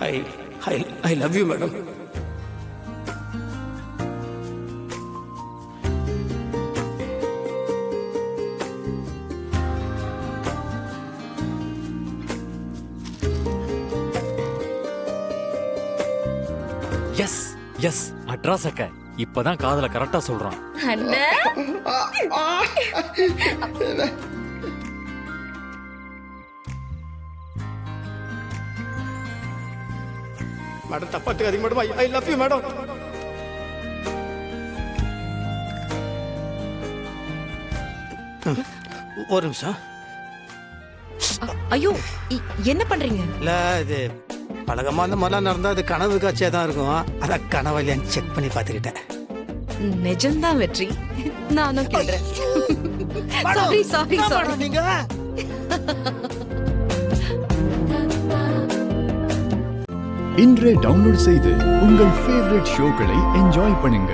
I I I love you madam. Yes yes அட்ராசக்க இப்பதான் காதல கரெக்டா சொல்றான். அண்ணா மேடம் தப்பாத்துக்காதீங்க madam. I love you madam. ஒரு நிமிஷம். ஐயோ என்ன பண்றீங்க? இல்ல இது பழகமா அந்த மாதிரிலாம் நடந்தா அது கனவு காட்சியா தான் இருக்கும். அதான் கனவழியான்னு செக் பண்ணி பார்த்துக்கிட்டேன். நிஜம்தான் வெற்றி. நானும் கேக்குறேன். Sorry sorry sorry. நீங்க இன்றே டவுன்லோட் செய்து உங்கள் ஃபேவரட் ஷோக்களை என்ஜாய் பண்ணுங்க.